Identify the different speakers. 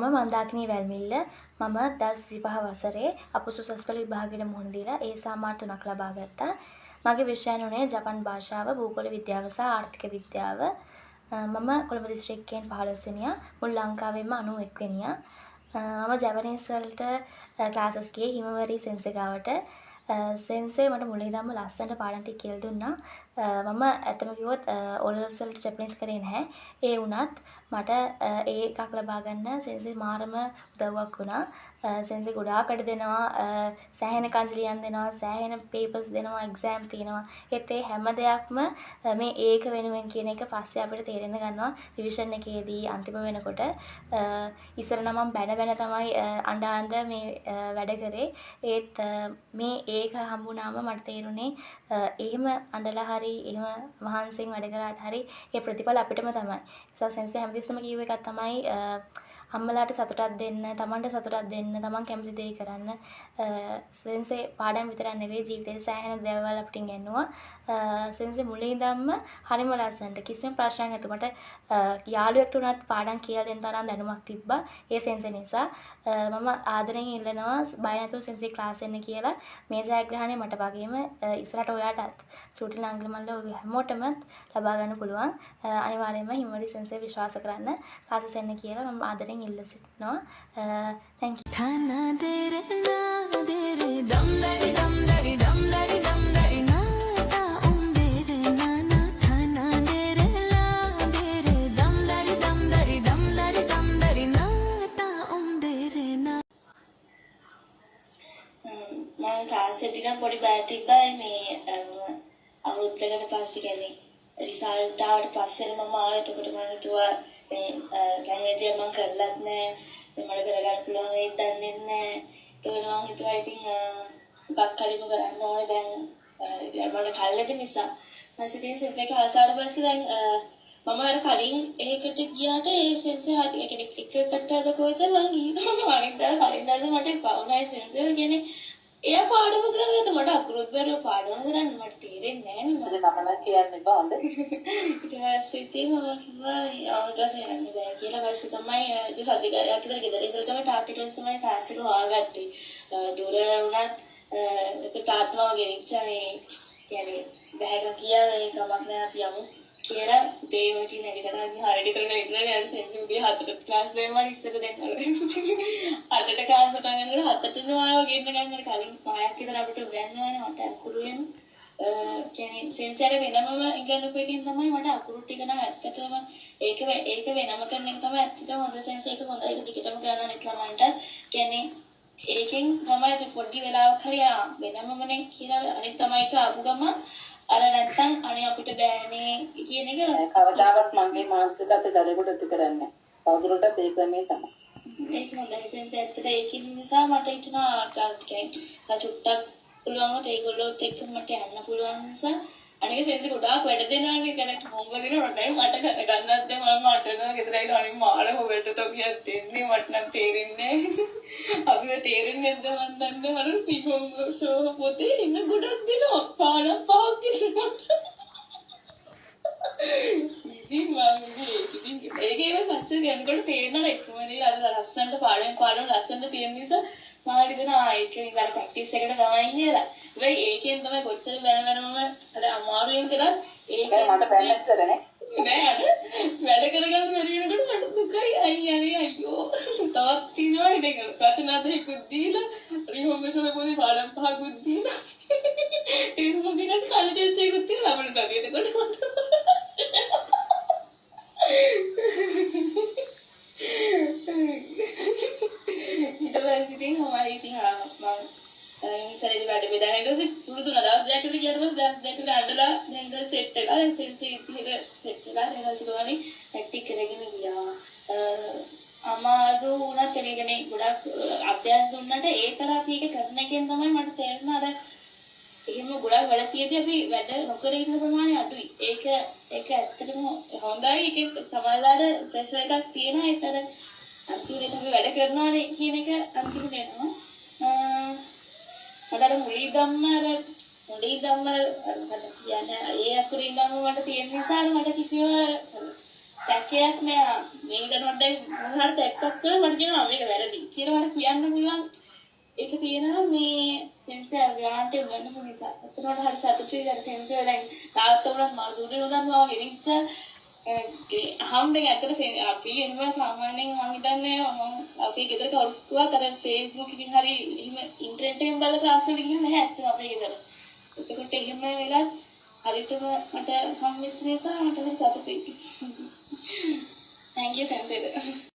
Speaker 1: මම මන්දාකිණී වැල්මිල්ල මම 2025 වසරේ අපොසොසස් පෙළ විභාගයට මුහුණ දීලා ඒ සාමාර්ථ 3ක් ලබා ගත්තා. මගේ විෂයන් උනේ ජපන් භාෂාව, භූගෝල විද්‍යාව සහ ආර්ථික විද්‍යාව. මම කොළඹ දිස්ත්‍රික්කයෙන් 15 වෙනියා, මුළු ලංකාවෙම 91 වෙනියා. මම ජැපනීස් වලට ක්ලාසස් ගියේ හිමවරි සෙන්සේ ගාවට. සෙන්සේ මට මුලින් ඉඳන්ම ලස්සනට පාඩම් ටික කියලා දුන්නා. මම ඇත්තම කිව්වොත් O levels වලට ජැපනීස් කරේ නැහැ. ඒ වුණත් මට ඒ එකක් ලබා ගන්න සෙන්සේ මාරම උදව්වක් වුණා. සෙන්සේ ගොඩාක් අඩ දෙනවා, සෑහෙන කන්සි ලියන්න දෙනවා, සෑහෙන පේපර්ස් දෙනවා, එක්සෑම් තියෙනවා. ඒත් ඒ හැම දෙයක්ම මේ ඒක වෙනුවෙන් කියන එක පස්සේ අපිට තේරෙන්න ගන්නවා රිවිෂන් එකේදී අන්තිම වෙනකොට. ඉස්සර නම් මම බැන තමයි අඬ මේ වැඩ කරේ. ඒත් මේ ඒක හම්බුනාම මට තේරුණේ එහෙම අඬලා හරි එහෙම මහන්සියෙන් වැඩ කරාට හරි ඒ ප්‍රතිඵල අපිටම තමයි. නිසා සෙන්සේ හැමතිස්සම කියුව එකක් තමයි අම්මලාට සතුටක් දෙන්න, තමන්ට සතුටක් දෙන්න, තමන් කැමති දේ කරන්න. සෙන්සේ පාඩම් විතරක් නෙවෙයි ජීවිතේ සෑහෙන දේවල් අපිට ඉගෙනුවා. සෙන්සේ මුලින් ඉඳන්ම හරිම ලස්සනට කිසිම ප්‍රශ්නයක් නැතුව මට යාළුවෙක්ට උනත් පාඩම් කියලා දෙන්න තරම් දැනුමක් තිබ්බා. ඒ සෙන්සේ නිසා මම ආදරෙන් ඉල්ලනවා බය නැතුව සෙන්සේ ක්ලාස් එන්න කියලා. මේ ජයග්‍රහණය මට වගේම ඉස්සරහට ඔයාටත් සූටිල් අංගලමල්ල ඔය හැමෝටම ලබා ගන්න පුළුවන්. අනිවාර්යයෙන්ම හිමවරි සෙන්සේ විශ්වාස කරන්න ක්ලාසස් එන්න කියලා මම ආදරෙන් ඉල්ල සිටිනවා. thank you.
Speaker 2: thana dere na dere dam dari dam dari dam dari dam dari na ta dere na na thana dere la dere dam dari dam dari dam dari dam dari na ta dere na
Speaker 3: මම class එකේ නම් පොඩි බය තිබ්බයි මේ අවුරුද්දකට පස්සේ කියන්නේ result ආවට පස්සේ මම ආවා. එතකොට මම හිතුවා මේ ලැන්ග්වේජ් එක මම කරලත් නැහැ. මට කරගන්න පුළුවන් වෙයිද දන්නේ නැහැ. ඒතකොට මම හිතුවා ඉතින් මොකක් හරිම කරන්න ඕනේ දැන් මට කල්ලාද නිසා. ඊට පස්සේ සෙන්සේ කාසාවට පස්සේ දැන් මම අර කලින් ඒකට ගියාට ඒ සෙන්සේ හරි ඒ කියන්නේ ක්‍රිකට් එකට කොහෙද මම ගිහින් අනිත් කලින් දැස මට පවුනයි සෙන්සේ කියන්නේ එයා පාඩම කරනකොට මට අකුරුත් බැලුව පාඩම කරන්න මට තේරෙන්නේ නැහැ නේ.
Speaker 4: මම නම් කියන්නේ බාඳ.
Speaker 3: ඊට පස්සේ ඉතින් මම කිව්වා ආවටස යන්න බෑ කියලා. පස්සේ තමයි ඉතින් සතිකාරයක් විතර ගෙදර ඉඳලා තමයි තාත්තා ක්ලාස් තමයි ක්ලාස් එක හොයාගත්තේ. දුර වුණත් තාත්තා ගෙනිච්චා මේ කියන්නේ බෑග කියලා ඒ කමක් නෑ අපි යමු කියලා දේවෝ ඉතින් නැගිටලා හරියට ඉතන ඉන්න යන සෙන්සි උදේ 4ට ක්ලාස් දෙන්නා ඉස්සර දෙන්නා. 8ට ක්ලාස් පටන් ගන්නකොට 7ට නෝවා ගෙන්න ගන්න කලින් පායක් විතර අපිට උගන්වන්නේ මට අකුරු වෙන කියන්නේ සෙන්සර් වෙනමම ඉගෙනපු එකෙන් තමයි මට අකුරු ටික නම් ඇත්තටම ඒක වෙනම කරන එක තමයි ඇත්තටම හොඳ සෙන්සර් එක හොඳයි ඒක දිගටම කරනවා නෙත් ළමයින්ට කියන්නේ ඒකෙන් තමයි පොඩි වෙලාවක් හරි වෙනමමනේ කියලා අනිත් තමයි කාපු ගම අර නැත්තම් අනේ අපිට බෑනේ කියන එක
Speaker 4: කවදාවත් මගේ මානසිකගත දරේකට ඇති කරන්නේ නැහැ. තවදුරටත් ඒක මේ තමයි.
Speaker 3: ඒක හොඳයි සෙන්සර් ඇත්තට ඒකින් නිසා මට හිතුණා ක්ලාස් එකේ චුට්ටක් පුළුවන් ඒගොල්ලොත් එක්ක මට යන්න පුළුවන් නිසා අනික සෙන්සර් ගොඩාක් වැඩ දෙනවානේ දැන් හොම්වර්ක් දෙනවටයි මට ගන්නත් දැන් මම අටනවා ගෙදර ඇවිල්ලා අනිත් මාළ හොවෙට තෝ කියලා දෙන්නේ මට නම් තේරෙන්නේ අපිව තේරෙන්නේ නැද්ද මන් දන්නේ මට පිගොම් ෂෝ පොතේ ඉන්න ගොඩක් දෙනවා පාඩම් පහක් ඉස්සරහට ඉතින් මම ඒකේ පස්සේ යනකොට තේරෙනවා එකමනේ අර ලස්සනට පාඩම් ලස්සනට තියෙන නිසා මම හිතනවා ඒක නිකන් ප්‍රැක්ටිස් එකට තමයි කියලා. වෙයි ඒකෙන් තමයි කොච්චර වෙනම අර අමාරුවෙන් කරත් ඒක
Speaker 4: මට පැන්නස්සරනේ.
Speaker 3: නෑ අර වැඩ කරගන්න බැරි වෙනකොට මට දුකයි අයියෝ තවත් තියනවා ඉතින් රචනා දෙකකුත් දීලා රිහෝමෂන් පොඩි පාඩම් පහකුත් දීලා ටෙස්ට් බුක් එකේ ස්කල් ටෙස්ට් එකකුත් දීලා අපිට සතියේ කොට ඊට පස්සේ ඉතින් හමාරි ඉතින් මම ඉස්සරහට වැඩ බෙදාගෙන ඊට පස්සේ පුරුදු වුණා. දවස් දෙකක් විතර ගියාට පස්සේ දවස් දෙකක් විතර අඬලා දැන් ඉතින් සෙට් වෙලා දැන් සෙන්සර් ඉතින් සෙට් වෙලා ඊට පස්සේ ගෝනි ප්‍රැක්ටිස් කරගෙන ගියා. අමාරු වුණත් එනකනේ ගොඩක් අභ්‍යාස දුන්නාට ඒ තරම් එක කරන එකෙන් තමයි මට තේරෙන්නේ අර එහෙම ගොඩක් වැඩ තියදී අපි වැඩ නොකර ඉන්න ප්‍රමාණය අඩුයි. ඒක ඇත්තටම හොඳයි. ඒකේ සමහරවිට ප්‍රෙෂර් එකක් තියෙනවා. ඒතර අන්තිමට අපි වැඩ කරනවානේ කියන එක අන්තිමට එනවා. මට මුලින් ධම්ම කියන්නේ ඒ අකුරින් ධම්ම මට තියෙන නිසා මට කිසිම සැකයක් නෑ මේ දන්නවද මොහොතට එක්කක් කරලා මට කියනවා මේක වැරදි කියලා මට කියන්න පුළුවන් ඒක තියෙනවා මේ සෙන්සර් ගාන්ට් එක ගන්න නිසා අතනට හරි සතුටුයි අර සෙන්සර් දැන් තාත්තා උනත් මා දුරේ උනත් මම ගෙනිච්ච හම්බෙන් ඇත්තට අපි එහෙම සාමාන්‍යයෙන් මම හිතන්නේ අපි ගෙදර කවුරුත් අර Facebook එකකින් හරි එහෙම ඉන්ටර්නෙට් එකෙන් බලලා ක්ලාස් වල ගිහින් නැහැ ඇත්තට අපේ ගෙදර. එතකොට එහෙම වෙලා හරියටම මට හම්බෙච්ච නිසා මට හරි සතුටුයි. Thank you, Sensei.